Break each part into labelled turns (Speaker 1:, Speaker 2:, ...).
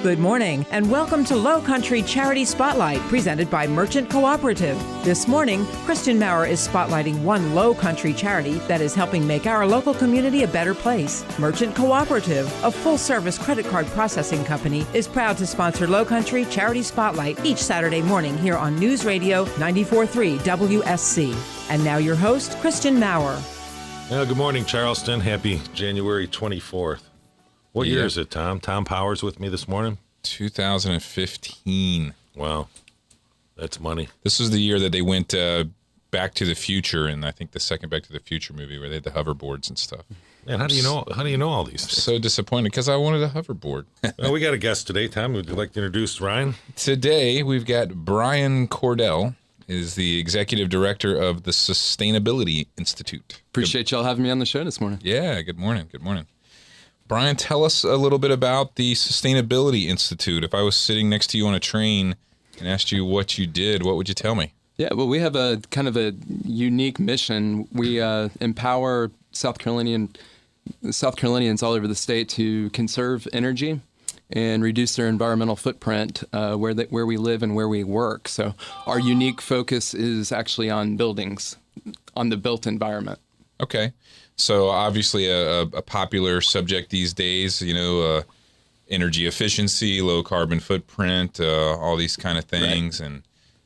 Speaker 1: Good morning, and welcome to Lowcountry Charity Spotlight, presented by Merchant Cooperative. This morning, Kristen Maurer is spotlighting one Lowcountry charity that is helping make our local community a better place. Merchant Cooperative, a full-service credit card processing company, is proud to sponsor Lowcountry Charity Spotlight each Saturday morning here on News Radio 94.3 WSC. And now your host, Kristen Maurer.
Speaker 2: Well, good morning, Charleston. Happy January 24th. What year is it, Tom? Tom Power's with me this morning?
Speaker 3: 2015.
Speaker 2: Wow. That's money.
Speaker 3: This was the year that they went Back to the Future, and I think the second Back to the Future movie where they had the hoverboards and stuff.
Speaker 2: Man, how do you know all these things?
Speaker 3: So disappointed because I wanted a hoverboard.
Speaker 2: Well, we got a guest today. Tom, would you like to introduce Ryan?
Speaker 3: Today, we've got Brian Cordell, is the executive director of the Sustainability Institute.
Speaker 4: Appreciate y'all having me on the show this morning.
Speaker 3: Yeah, good morning. Good morning. Brian, tell us a little bit about the Sustainability Institute. If I was sitting next to you on a train and asked you what you did, what would you tell me?
Speaker 4: Yeah, well, we have a kind of a unique mission. We empower South Carolinians all over the state to conserve energy and reduce their environmental footprint where we live and where we work. So our unique focus is actually on buildings, on the built environment.
Speaker 3: Okay. So obviously a popular subject these days, energy efficiency, low carbon footprint, all these kind of things. Right. And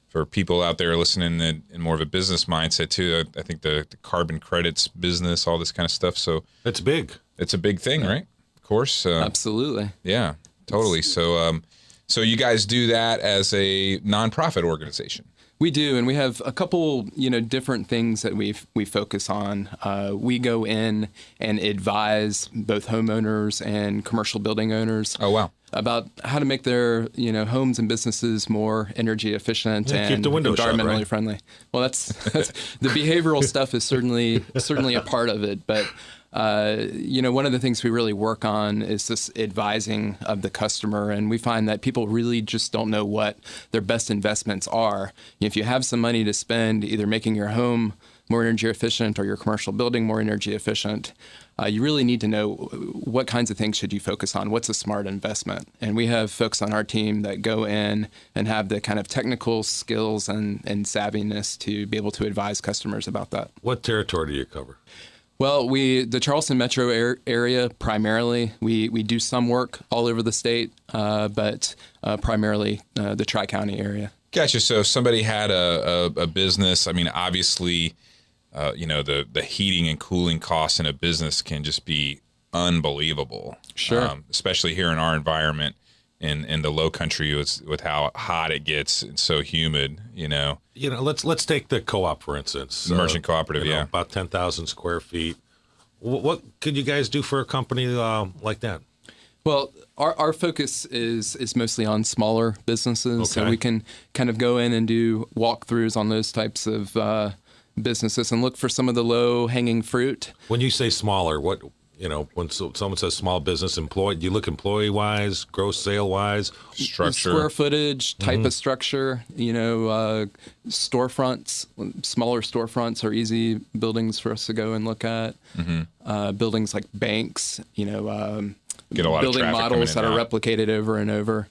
Speaker 3: for people out there listening in more of a business mindset too, I think the carbon credits business, all this kind of stuff. So
Speaker 2: it's big.
Speaker 3: It's a big thing, right? Of course.
Speaker 4: Absolutely.
Speaker 3: Yeah, totally. So you guys do that as a nonprofit organization.
Speaker 4: We do, and we have a couple, different things that we focus on. We go in and advise both homeowners and commercial building owners.
Speaker 3: Oh, wow.
Speaker 4: About how to make their, homes and businesses more energy efficient and environmentally friendly. Well, that's the behavioral stuff is certainly a part of it, but. One of the things we really work on is this advising of the customer, and we find that people really just don't know what their best investments are. If you have some money to spend either making your home more energy efficient or your commercial building more energy efficient, you really need to know what kinds of things should you focus on. What's a smart investment? And we have folks on our team that go in and have the kind of technical skills and savviness to be able to advise customers about that.
Speaker 2: What territory do you cover?
Speaker 4: Well, the Charleston metro area primarily. We do some work all over the state, but primarily the Tri-County area.
Speaker 3: Gotcha. So if somebody had a business, I mean, obviously, the heating and cooling costs in a business can just be unbelievable.
Speaker 4: Sure.
Speaker 3: Especially here in our environment in the low country with how hot it gets and so humid,
Speaker 2: let's take the co-op, for instance.
Speaker 3: Merchant Cooperative, yeah.
Speaker 2: About 10,000 square feet. What could you guys do for a company like that?
Speaker 4: Well, our focus is mostly on smaller businesses.
Speaker 2: Okay.
Speaker 4: So we can kind of go in and do walkthroughs on those types of businesses and look for some of the low-hanging fruit.
Speaker 2: When you say smaller, what... when someone says small business employee, do you look employee-wise, gross sale-wise?
Speaker 3: Structure.
Speaker 4: Square footage, type of structure, storefronts. Smaller storefronts are easy buildings for us to go and look at. Mm-hmm. Buildings like banks,
Speaker 3: get a lot
Speaker 4: building
Speaker 3: of
Speaker 4: models that are replicated over and over.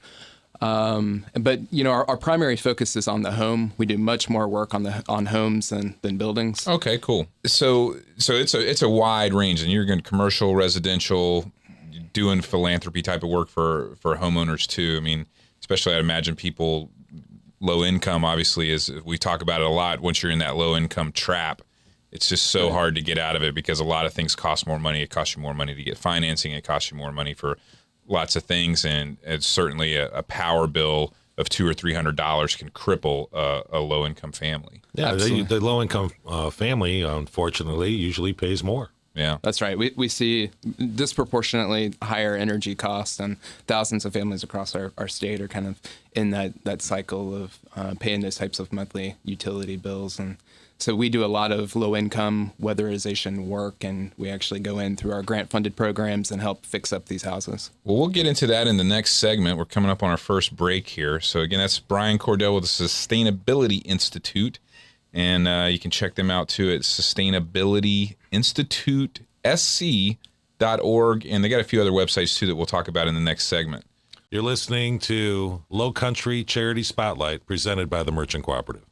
Speaker 4: But our primary focus is on the home. We do much more work on homes than buildings.
Speaker 3: Okay, cool. So it's a wide range, and you're going commercial, residential, doing philanthropy type of work for homeowners too. I mean, especially I'd imagine people low income. Obviously, is we talk about it a lot. Once you're in that low income trap, it's just so hard to get out of it because a lot of things cost more money. It costs you more money to get financing. It costs you more money for lots of things, and it's certainly a power bill of $200 or $300 can cripple a low-income family.
Speaker 2: Yeah, the low-income family, unfortunately, usually pays more.
Speaker 3: Yeah,
Speaker 4: that's right. We see disproportionately higher energy costs, and thousands of families across our state are kind of in that cycle of paying those types of monthly utility bills. And so we do a lot of low-income weatherization work, and we actually go in through our grant-funded programs and help fix up these houses.
Speaker 3: Well, we'll get into that in the next segment. We're coming up on our first break here. So again, that's Brian Cordell with the Sustainability Institute, and you can check them out too at sustainabilityinstitutesc.org, and they got a few other websites too that we'll talk about in the next segment.
Speaker 2: You're listening to Lowcountry Charity Spotlight, presented by the Merchant Cooperative.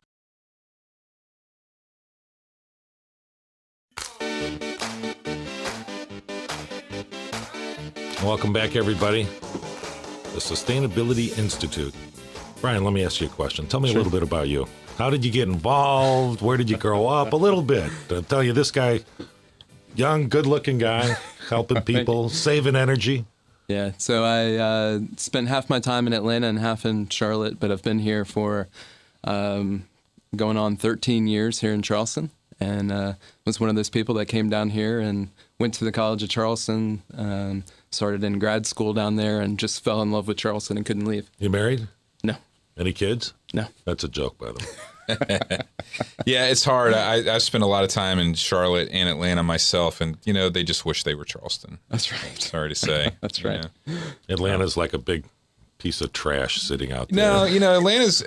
Speaker 2: Welcome back, everybody. The Sustainability Institute. Brian, let me ask you a question. Tell me a little bit about you. How did you get involved? Where did you grow up? A little bit. I'll tell you, this guy, young, good-looking guy, helping people, saving energy.
Speaker 4: Yeah, so I spent half my time in Atlanta and half in Charlotte, but I've been here for going on 13 years here in Charleston, and was one of those people that came down here and went to the College of Charleston, started in grad school down there, and just fell in love with Charleston and couldn't leave.
Speaker 2: You married?
Speaker 4: No.
Speaker 2: Any kids?
Speaker 4: No.
Speaker 2: That's a joke, by the way.
Speaker 3: Yeah, it's hard. I've spent a lot of time in Charlotte and Atlanta myself, and they just wish they were Charleston.
Speaker 4: That's right.
Speaker 3: Sorry to say.
Speaker 4: That's right.
Speaker 2: Atlanta's like a big piece of trash sitting out there.
Speaker 3: No, Atlanta's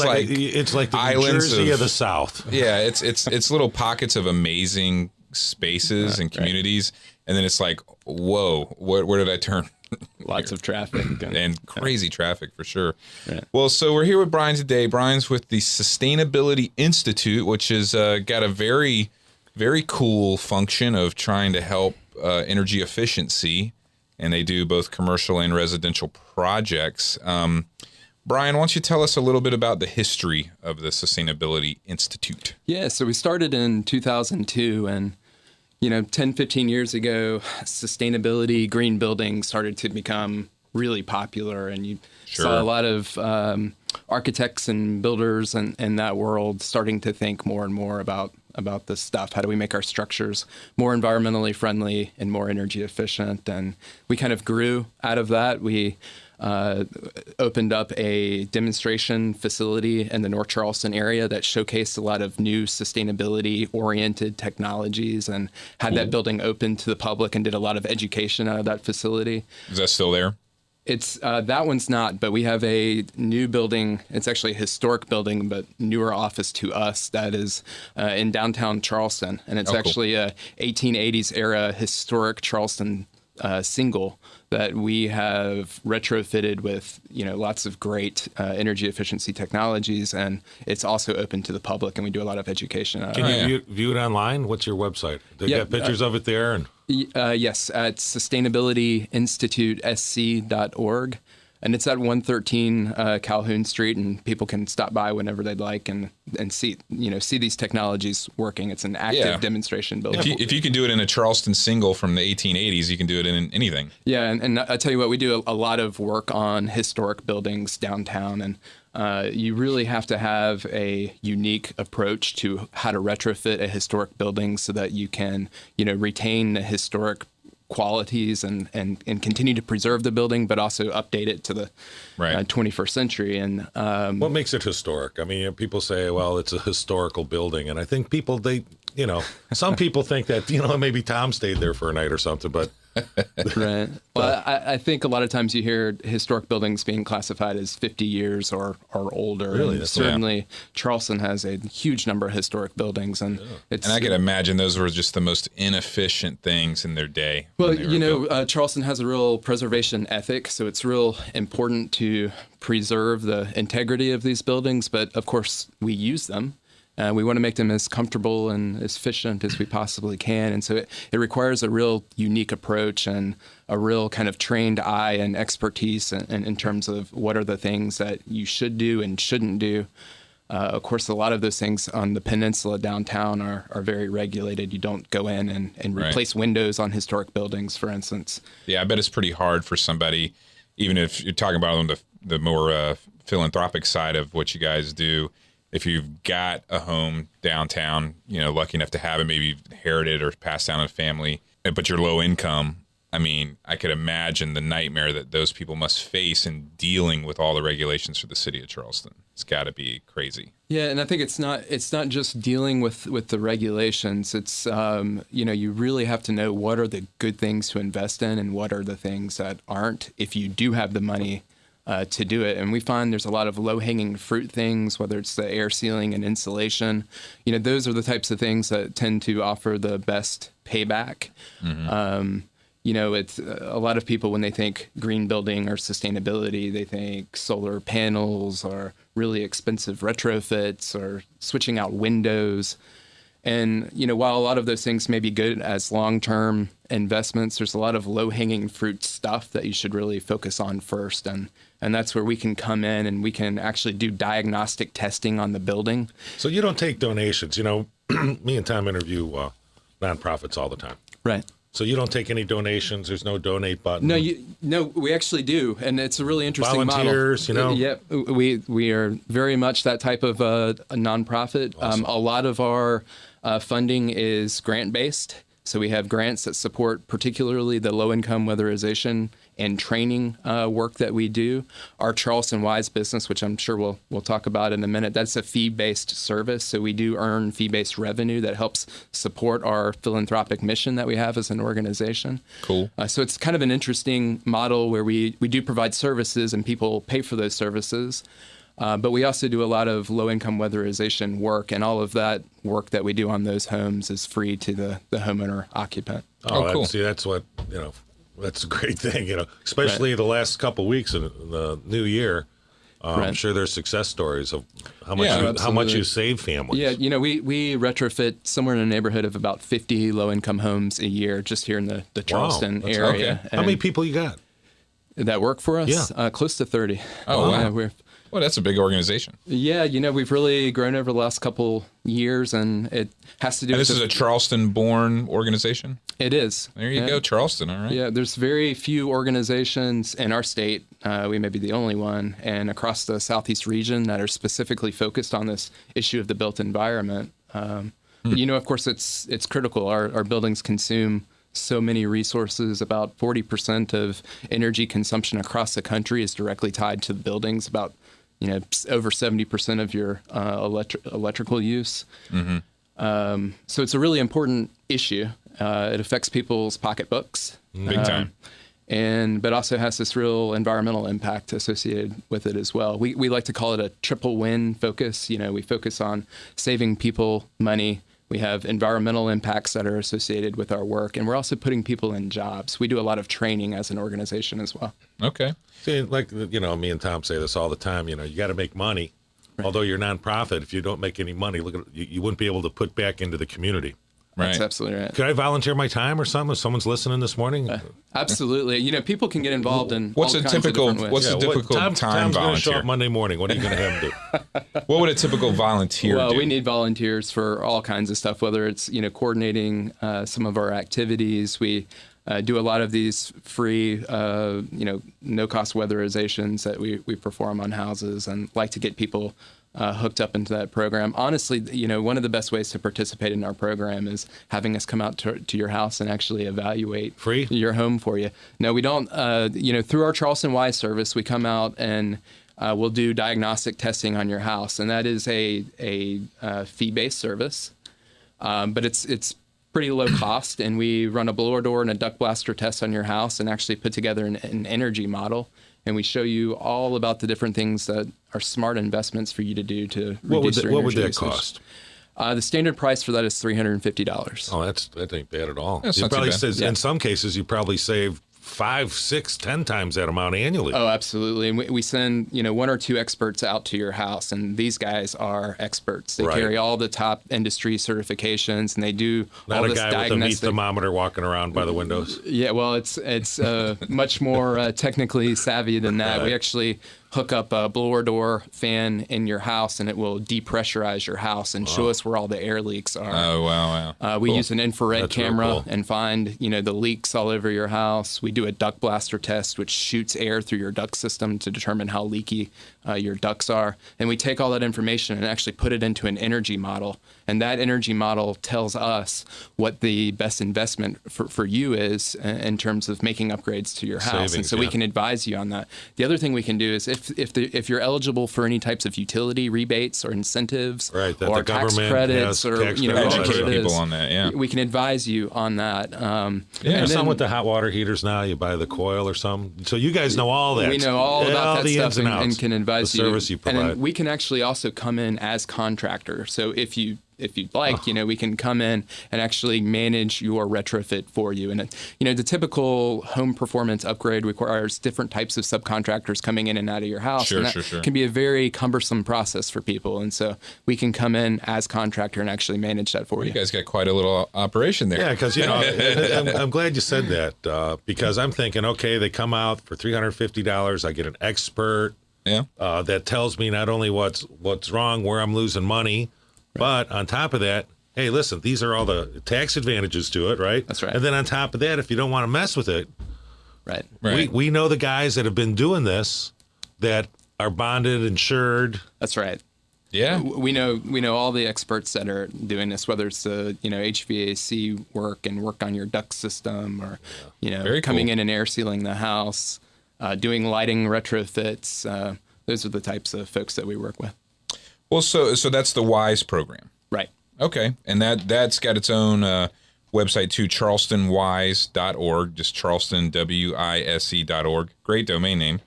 Speaker 3: like
Speaker 2: it's like the
Speaker 3: islands
Speaker 2: New Jersey of the South.
Speaker 3: Yeah, it's little pockets of amazing spaces and communities, and then it's like, whoa, where did I turn?
Speaker 4: Lots of traffic.
Speaker 3: And crazy traffic for sure.
Speaker 4: Right.
Speaker 3: Well, so we're here with Brian today. Brian's with the Sustainability Institute, which has got a very, very cool function of trying to help energy efficiency, and they do both commercial and residential projects. Brian, why don't you tell us a little bit about the history of the Sustainability Institute?
Speaker 4: Yeah, so we started in 2002, and 10, 15 years ago, sustainability, green buildings started to become really popular, and you saw a lot of architects and builders in that world starting to think more and more about this stuff. How do we make our structures more environmentally friendly and more energy efficient? And we kind of grew out of that. We opened up a demonstration facility in the North Charleston area that showcased a lot of new sustainability-oriented technologies, and had that building open to the public and did a lot of education out of that facility.
Speaker 3: Is that still there?
Speaker 4: It's that one's not, but we have a new building. It's actually a historic building, but newer office to us that is in downtown Charleston, and it's actually a 1880s era historic Charleston single that we have retrofitted with lots of great energy efficiency technologies, and it's also open to the public, and we do a lot of education.
Speaker 2: Can you view it online? What's your website? They got pictures of it there, and
Speaker 4: yes, at sustainabilityinstitutesc.org. And it's at 113 Calhoun Street, and people can stop by whenever they'd like and see these technologies working. It's an active demonstration building.
Speaker 3: If you can do it in a Charleston single from the 1880s, you can do it in anything.
Speaker 4: Yeah, and I tell you what, we do a lot of work on historic buildings downtown, and you really have to have a unique approach to how to retrofit a historic building so that you can retain the historic qualities and continue to preserve the building, but also update it to the 21st century. And
Speaker 2: what makes it historic? I mean, people say, well, it's a historical building, and I think some people think that maybe Tom stayed there for a night or something, but
Speaker 4: right. Well, I think a lot of times you hear historic buildings being classified as 50 years or older.
Speaker 2: Really?
Speaker 4: And certainly Charleston has a huge number of historic buildings. And
Speaker 3: I can imagine those were just the most inefficient things in their day.
Speaker 4: Well, Charleston has a real preservation ethic, so it's real important to preserve the integrity of these buildings. But of course, we use them. We want to make them as comfortable and as efficient as we possibly can. And so it requires a real unique approach and a real kind of trained eye and expertise in terms of what are the things that you should do and shouldn't do. Of course, a lot of those things on the peninsula downtown are very regulated. You don't go in and replace windows on historic buildings, for instance.
Speaker 3: Yeah, I bet it's pretty hard for somebody, even if you're talking about on the more philanthropic side of what you guys do. If you've got a home downtown, lucky enough to have it, maybe inherited or passed down in a family, but you're low income, I mean, I could imagine the nightmare that those people must face in dealing with all the regulations for the city of Charleston. It's got to be crazy.
Speaker 4: Yeah, and I think it's not just dealing with the regulations. It's you really have to know what are the good things to invest in and what are the things that aren't, if you do have the money to do it. And we find there's a lot of low-hanging fruit things, whether it's the air sealing and insulation. Those are the types of things that tend to offer the best payback. Mm-hmm. it's a lot of people, when they think green building or sustainability, they think solar panels or really expensive retrofits or switching out windows. And, while a lot of those things may be good as long-term investments, there's a lot of low-hanging fruit stuff that you should really focus on first. And that's where we can come in and we can actually do diagnostic testing on the building.
Speaker 2: So you don't take donations. Me and Tom interview nonprofits all the time.
Speaker 4: Right.
Speaker 2: So you don't take any donations. There's no donate button.
Speaker 4: No, we actually do, and it's a really interesting
Speaker 2: volunteers,
Speaker 4: model. Yep, we are very much that type of a nonprofit.
Speaker 2: Awesome.
Speaker 4: A lot of our funding is grant based, so we have grants that support particularly the low income weatherization and training work that we do. Our Charleston Wise business, which I'm sure we'll talk about in a minute, that's a fee-based service. So we do earn fee-based revenue that helps support our philanthropic mission that we have as an organization.
Speaker 3: Cool.
Speaker 4: So it's kind of an interesting model where we do provide services and people pay for those services. But we also do a lot of low-income weatherization work, and all of that work that we do on those homes is free to the homeowner occupant.
Speaker 2: Oh,
Speaker 3: cool.
Speaker 2: That's what, that's a great thing, especially the last couple of weeks in the new year. I'm sure there's success stories of how much you save families.
Speaker 4: Yeah, we retrofit somewhere in the neighborhood of about 50 low-income homes a year just here in the Charleston area.
Speaker 2: Okay. How many people you got
Speaker 4: that work for us?
Speaker 2: Yeah.
Speaker 4: Close to 30.
Speaker 3: Oh, wow. Well, that's a big organization.
Speaker 4: Yeah, we've really grown over the last couple years, and it has to do with...
Speaker 3: This is a Charleston-born organization?
Speaker 4: It is.
Speaker 3: There you go, Charleston, all right.
Speaker 4: Yeah, there's very few organizations in our state, we may be the only one, and across the Southeast region that are specifically focused on this issue of the built environment. Of course, it's critical. Our buildings consume so many resources. About 40% of energy consumption across the country is directly tied to the buildings. About over 70% of your electrical use. Mm-hmm. So it's a really important issue. It affects people's pocketbooks.
Speaker 3: Big time.
Speaker 4: But also has this real environmental impact associated with it as well. We like to call it a triple win focus. We focus on saving people money. We have environmental impacts that are associated with our work, and we're also putting people in jobs. We do a lot of training as an organization as well.
Speaker 3: Okay.
Speaker 2: See, me and Tom say this all the time. You got to make money. Right. Although you're a nonprofit, if you don't make any money, you wouldn't be able to put back into the community.
Speaker 3: Right.
Speaker 4: That's absolutely right.
Speaker 2: Could I volunteer my time or something if someone's listening this morning?
Speaker 4: Absolutely. People can get involved in
Speaker 3: what's
Speaker 4: all
Speaker 3: a
Speaker 4: kinds
Speaker 3: typical
Speaker 4: of different ways.
Speaker 3: what's a typical
Speaker 2: Tom's
Speaker 3: time
Speaker 2: going to show
Speaker 3: volunteer?
Speaker 2: up Monday morning. What are you going to have him do?
Speaker 3: What would a typical volunteer do?
Speaker 4: We need volunteers for all kinds of stuff, whether it's coordinating some of our activities. We do a lot of these free, no-cost weatherizations that we perform on houses, and like to get people hooked up into that program. Honestly, one of the best ways to participate in our program is having us come out to your house and actually evaluate your home for you. No, we don't. Through our Charleston Wise service, we come out and we'll do diagnostic testing on your house, and that is a fee-based service, but it's pretty low cost, and we run a blower door and a duct blaster test on your house and actually put together an energy model. And we show you all about the different things that are smart investments for you to do to reduce your energy usage. What would that cost? The standard price for that is $350.
Speaker 2: Oh, that ain't bad at all.
Speaker 3: That's not too bad.
Speaker 2: In some cases, you probably save 5, 6, 10 times that amount annually.
Speaker 4: Oh, absolutely. And we send, one or two experts out to your house, and these guys are experts. They carry all the top industry certifications, and they do
Speaker 2: all this diagnostic. Not a guy with a meat thermometer walking around by the windows.
Speaker 4: Yeah, well, it's much more technically savvy than that. Right. We actually hook up a blower door fan in your house, and it will depressurize your house and show us where all the air leaks are.
Speaker 3: Oh, wow.
Speaker 4: We use an infrared camera and find, the leaks all over your house. We do a duct blaster test, which shoots air through your duct system to determine how leaky your ducts are. And we take all that information and actually put it into an energy model. And that energy model tells us what the best investment for you is in terms of making upgrades to your house. Savings, and so we can advise you on that. The other thing we can do is if you're eligible for any types of utility rebates or incentives or tax credits or
Speaker 3: educate people on that.
Speaker 4: We can advise you on that.
Speaker 2: And some with the hot water heaters now, you buy the coil or something. So you guys know all that.
Speaker 4: We know all about that stuff and can advise
Speaker 2: you. The service you provide.
Speaker 4: And then we can actually also come in as contractor. So if you if you'd like, we can come in and actually manage your retrofit for you. And, the typical home performance upgrade requires different types of subcontractors coming in and out of your house.
Speaker 3: Sure.
Speaker 4: Can be a very cumbersome process for people. And so we can come in as contractor and actually manage that for you.
Speaker 3: You guys got quite a little operation there.
Speaker 2: Yeah, because, I'm glad you said that because I'm thinking, okay, they come out for $350. I get an expert that tells me not only what's wrong, where I'm losing money, but on top of that, hey, listen, these are all the tax advantages to it, right?
Speaker 4: That's right.
Speaker 2: And then on top of that, if you don't want to mess with it,
Speaker 4: right.
Speaker 2: we know the guys that have been doing this that are bonded, insured.
Speaker 4: That's right.
Speaker 3: Yeah.
Speaker 4: We know all the experts that are doing this, whether it's HVAC work and work on your duct system or,
Speaker 3: Very
Speaker 4: coming
Speaker 3: cool.
Speaker 4: in and air sealing the house, doing lighting retrofits. Those are the types of folks that we work with.
Speaker 3: Well, so that's the WISE program.
Speaker 4: Right.
Speaker 3: Okay. And that's got its own website too, charlestonwise.org, just Charleston, WISE.org. Great domain name.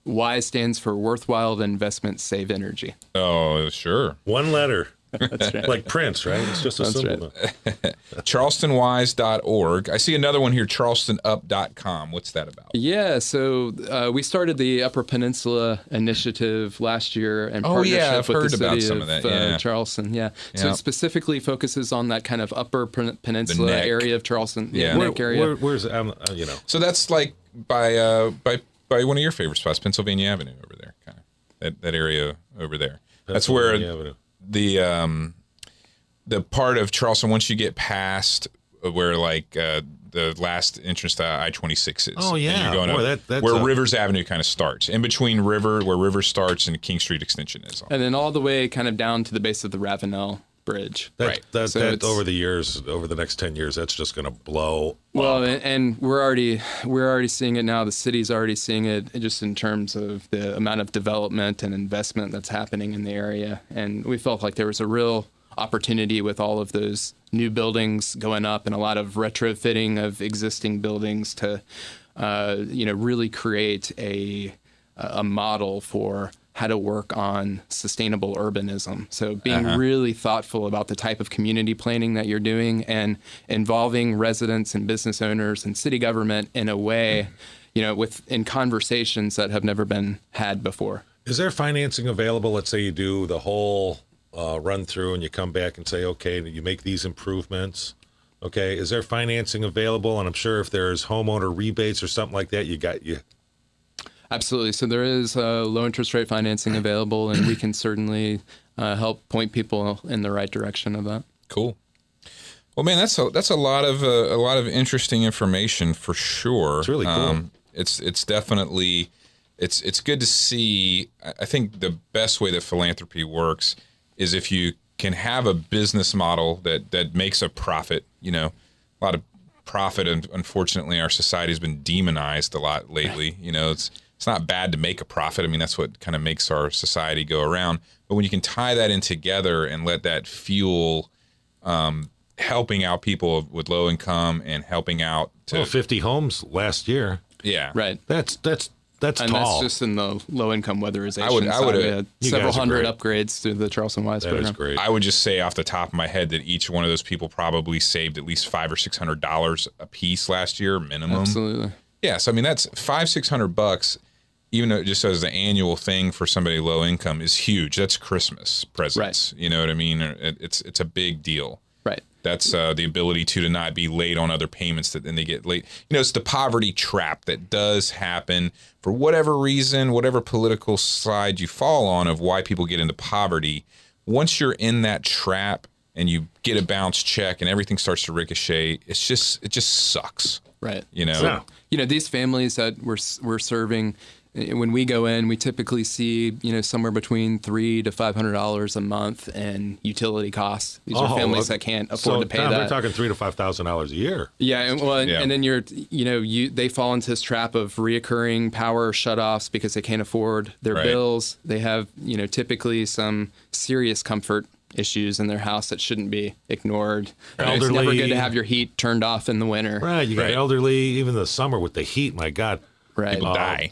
Speaker 4: WISE stands for Worthwhile Investment Save Energy.
Speaker 3: Oh, sure.
Speaker 2: One letter.
Speaker 4: That's right.
Speaker 2: Like Prince, right? It's just a symbol.
Speaker 4: Right.
Speaker 3: charlestonwise.org. I see another one here, charlestonup.com. What's that about?
Speaker 4: Yeah, so we started the Upper Peninsula Initiative last year in partnership
Speaker 3: I've
Speaker 4: with
Speaker 3: heard
Speaker 4: the
Speaker 3: about
Speaker 4: city
Speaker 3: some
Speaker 4: of
Speaker 3: of that, yeah.
Speaker 4: Charleston. Yeah. So
Speaker 3: Yeah.
Speaker 4: it specifically focuses on that kind of Upper Peninsula
Speaker 3: neck.
Speaker 4: area of Charleston.
Speaker 3: Yeah.
Speaker 4: Neck area.
Speaker 2: Where's
Speaker 3: So that's like by one of your favorite spots, Pennsylvania Avenue over there, kind of that area over there. That's where the part of Charleston, once you get past where like the last entrance to I-26 is.
Speaker 2: Oh, yeah.
Speaker 3: And you're going
Speaker 2: Boy,
Speaker 3: up
Speaker 2: that's
Speaker 3: where Rivers Avenue kind of starts, in between where River starts and King Street Extension is.
Speaker 4: And then all the way kind of down to the base of the Ravenel Bridge.
Speaker 2: That over the next 10 years, that's just going to blow
Speaker 4: Well,
Speaker 2: up.
Speaker 4: and we're already seeing it now. The city's already seeing it just in terms of the amount of development and investment that's happening in the area. And we felt like there was a real opportunity with all of those new buildings going up and a lot of retrofitting of existing buildings to, really create a model for how to work on sustainable urbanism. So being really thoughtful about the type of community planning that you're doing and involving residents and business owners and city government in a way, in conversations that have never been had before.
Speaker 2: Is there financing available? Let's say you do the whole run through and you come back and say, okay, you make these improvements. Okay, is there financing available? And I'm sure if there's homeowner rebates or something like that, you.
Speaker 4: Absolutely. So there is low interest rate financing available, and we can certainly help point people in the right direction of that.
Speaker 3: Cool. Well, man, that's a lot of interesting information for sure.
Speaker 2: It's really cool.
Speaker 3: It's definitely it's good to see. I think the best way that philanthropy works is if you can have a business model that makes a profit. A lot of profit, and unfortunately, our society has been demonized a lot lately. It's not bad to make a profit. I mean, that's what kind of makes our society go around. But when you can tie that in together and let that fuel helping out people with low income and helping out to
Speaker 2: 50 homes last year.
Speaker 3: Yeah.
Speaker 4: Right.
Speaker 2: That's
Speaker 4: And
Speaker 2: tall.
Speaker 4: that's just in the low-income weatherization
Speaker 3: I would
Speaker 4: side. We had
Speaker 2: You
Speaker 4: several
Speaker 2: guys are
Speaker 4: hundred
Speaker 2: great.
Speaker 4: upgrades through the Charleston Wise
Speaker 2: That
Speaker 4: program.
Speaker 2: is great.
Speaker 3: I would just say off the top of my head that each one of those people probably saved at least $500 or $600 a piece last year, minimum.
Speaker 4: Absolutely.
Speaker 3: Yeah. So I mean, that's $500-$600, even though just as an annual thing for somebody low income, is huge. That's Christmas presents.
Speaker 4: Right.
Speaker 3: You know what I mean? It's a big deal.
Speaker 4: Right.
Speaker 3: That's the ability to not be late on other payments that then they get late. It's the poverty trap that does happen for whatever reason, whatever political side you fall on of why people get into poverty. Once you're in that trap and you get a bounce check and everything starts to ricochet, it just sucks.
Speaker 4: Right.
Speaker 2: Yeah.
Speaker 4: These families that we're serving, when we go in, we typically see, somewhere between $300 to $500 a month in utility costs. These are families that can't afford to pay
Speaker 2: Tom,
Speaker 4: that.
Speaker 2: we're talking $3,000 to $5,000 a year.
Speaker 4: Yeah, and then they fall into this trap of reoccurring power shutoffs because they can't afford their bills. They have, typically some serious comfort issues in their house that shouldn't be ignored. It's never good to have your heat turned off in the winter.
Speaker 2: Right, you got elderly, even the summer with the heat, my God.
Speaker 4: Right.
Speaker 3: People die.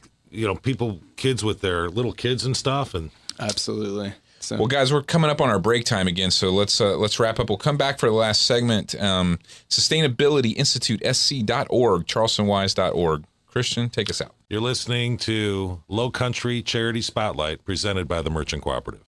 Speaker 2: Kids with their little kids and stuff. And
Speaker 4: Absolutely. So,
Speaker 3: well, guys, we're coming up on our break time again, so let's wrap up. We'll come back for the last segment. Sustainability Institute, sc.org, charlestonwise.org. Christian, take us out.
Speaker 2: You're listening to Lowcountry Charity Spotlight, presented by the Merchant Cooperative.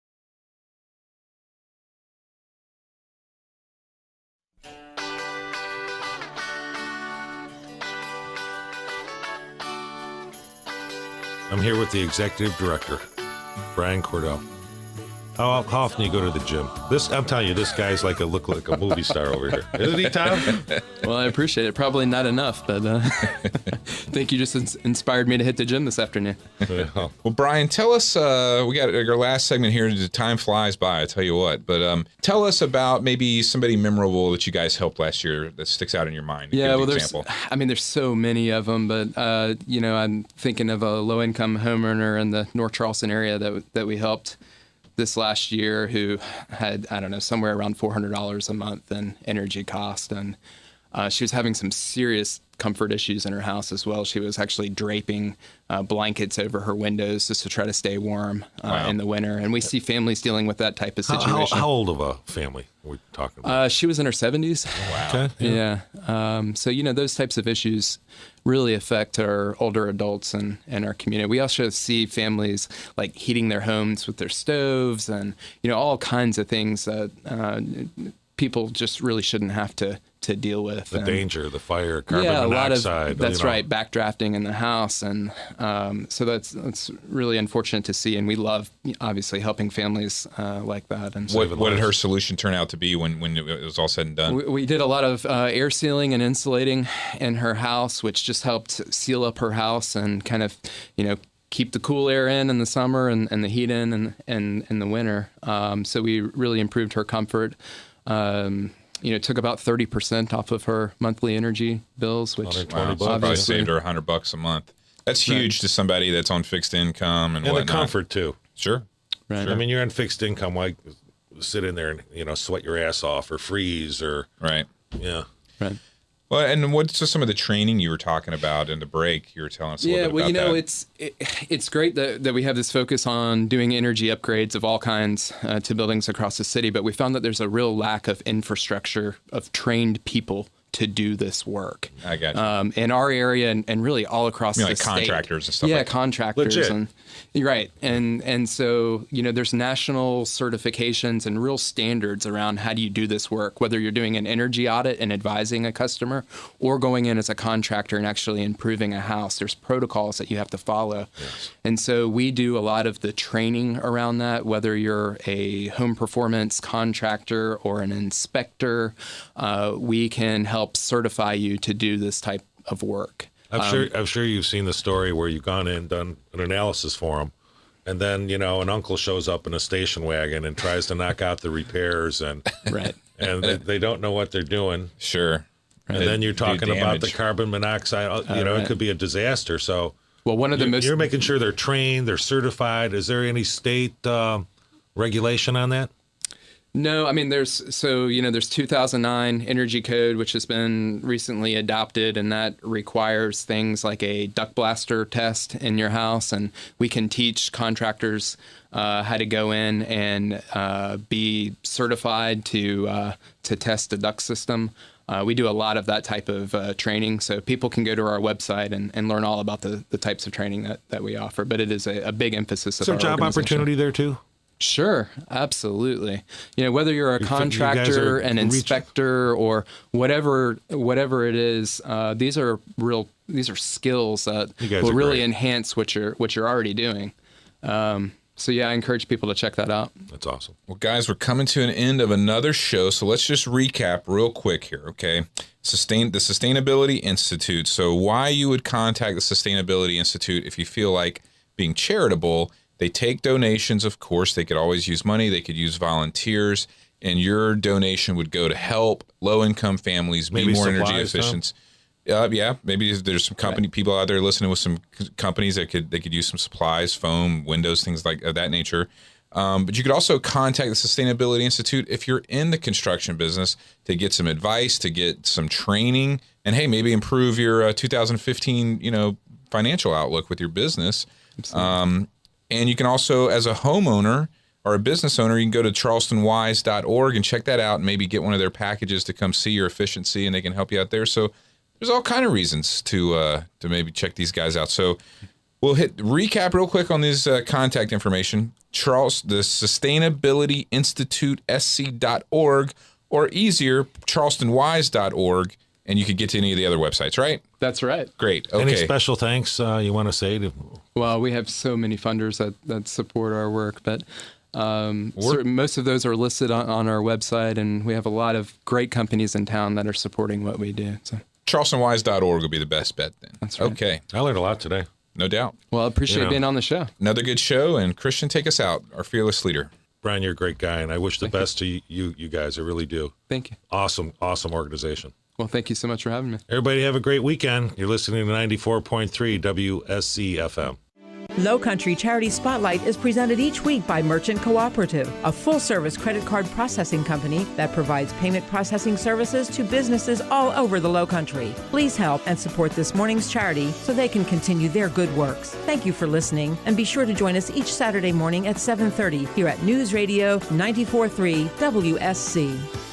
Speaker 2: I'm here with the Executive Director, Brian Cordell. How often do you go to the gym? I'm telling you, this guy's look like a movie star over here. Isn't he, Tom?
Speaker 4: Well, I appreciate it. Probably not enough, but I think you just inspired me to hit the gym this afternoon.
Speaker 3: Well, Brian, tell us, we got our last segment here. Time flies by, I tell you what. But tell us about maybe somebody memorable that you guys helped last year that sticks out in your mind.
Speaker 4: Yeah, well, there's so many of them, but, I'm thinking of a low-income homeowner in the North Charleston area that we helped this last year who had, somewhere around $400 a month in energy cost. And she was having some serious comfort issues in her house as well. She was actually draping blankets over her windows just to try to stay warm in the winter. And we see families dealing with that type of situation.
Speaker 2: How old of a family are we talking about?
Speaker 4: She was in her 70s.
Speaker 2: Wow. Okay.
Speaker 4: Yeah. So, those types of issues really affect our older adults and our community. We also see families like heating their homes with their stoves and, all kinds of things that people just really shouldn't have to deal with.
Speaker 2: The danger, the fire, carbon monoxide.
Speaker 4: That's right, backdrafting in the house. And so that's really unfortunate to see. And we love, obviously, helping families like that. And
Speaker 3: what did her solution turn out to be when it was all said and done?
Speaker 4: We did a lot of air sealing and insulating in her house, which just helped seal up her house and kind of, keep the cool air in the summer and the heat in the winter. So we really improved her comfort. Took about 30% off of her monthly energy bills, which
Speaker 3: probably saved her $100 a month. That's huge to somebody that's on fixed income and whatnot.
Speaker 2: The comfort too.
Speaker 3: Sure.
Speaker 4: Right.
Speaker 2: Sure. I mean, you're on fixed income. Why sit in there and sweat your ass off or freeze or
Speaker 3: right?
Speaker 2: Yeah.
Speaker 3: Right. Well, and what's some of the training you were talking about in the break? You were telling us a little bit about that.
Speaker 4: It's great that we have this focus on doing energy upgrades of all kinds to buildings across the city, but we found that there's a real lack of infrastructure of trained people to do this work.
Speaker 3: I got you.
Speaker 4: In our area and really all across the
Speaker 3: like
Speaker 4: state.
Speaker 3: Contractors and stuff
Speaker 4: Yeah,
Speaker 3: like that.
Speaker 4: contractors.
Speaker 2: Legit.
Speaker 4: And right. And so, there's national certifications and real standards around how do you do this work, whether you're doing an energy audit and advising a customer or going in as a contractor and actually improving a house. There's protocols that you have to follow.
Speaker 2: Yes.
Speaker 4: And so we do a lot of the training around that, whether you're a home performance contractor or an inspector, we can help certify you to do this type of work.
Speaker 2: I'm sure you've seen the story where you've gone in and done an analysis for them, and then an uncle shows up in a station wagon and tries to knock out the repairs, and
Speaker 4: right,
Speaker 2: and they don't know what they're doing.
Speaker 3: Sure.
Speaker 2: And then you're talking about the carbon monoxide. It could be a disaster. So,
Speaker 4: well,
Speaker 2: you're making sure they're trained, they're certified. Is there any state regulation on that?
Speaker 4: No, I mean, there's 2009 Energy Code, which has been recently adopted, and that requires things like a duct blaster test in your house, and we can teach contractors how to go in and be certified to test a duct system. We do a lot of that type of training, so people can go to our website and learn all about the types of training that we offer, but it is a big emphasis of our organization.
Speaker 2: Is there job opportunity there too?
Speaker 4: Sure, absolutely. Whether you're a contractor, an inspector, or whatever it is, these are skills that will really enhance what you're already doing. So yeah, I encourage people to check that out.
Speaker 2: That's awesome.
Speaker 3: Well, guys, we're coming to an end of another show, so let's just recap real quick here, okay? The Sustainability Institute. So why you would contact the Sustainability Institute if you feel like being charitable. They take donations, of course. They could always use money. They could use volunteers. And your donation would go to help low-income families be more energy efficient. Yeah, maybe there's some people out there listening with some companies that could use some supplies, foam, windows, things like that nature. But you could also contact the Sustainability Institute if you're in the construction business to get some advice, to get some training, and hey, maybe improve your 2015 financial outlook with your business. And you can also, as a homeowner, are a business owner, you can go to charlestonwise.org and check that out and maybe get one of their packages to come see your efficiency, and they can help you out there. So there's all kind of reasons to maybe check these guys out. So we'll recap real quick on these contact information. The Sustainability Institute SC.org, or easier, charlestonwise.org, and you could get to any of the other websites, right?
Speaker 4: That's right.
Speaker 3: Great. Okay.
Speaker 2: Any special thanks you want to say to?
Speaker 4: Well, we have so many funders that support our work, but most of those are listed on our website, and we have a lot of great companies in town that are supporting what we do. So
Speaker 3: charlestonwise.org will be the best bet then.
Speaker 4: That's right.
Speaker 3: Okay.
Speaker 2: I learned a lot today.
Speaker 3: No doubt.
Speaker 4: Well, I appreciate being on the show.
Speaker 3: Another good show, and Christian, take us out, our fearless leader.
Speaker 2: Brian, you're a great guy, and I wish the best to you guys. I really do.
Speaker 4: Thank you.
Speaker 2: Awesome organization.
Speaker 4: Well, thank you so much for having me.
Speaker 2: Everybody have a great weekend. You're listening to 94.3 WSC FM.
Speaker 1: Lowcountry Charity Spotlight is presented each week by Merchant Cooperative, a full-service credit card processing company that provides payment processing services to businesses all over the Lowcountry. Please help and support this morning's charity so they can continue their good works. Thank you for listening, and be sure to join us each Saturday morning at 7:30 here at News Radio 94.3 WSC.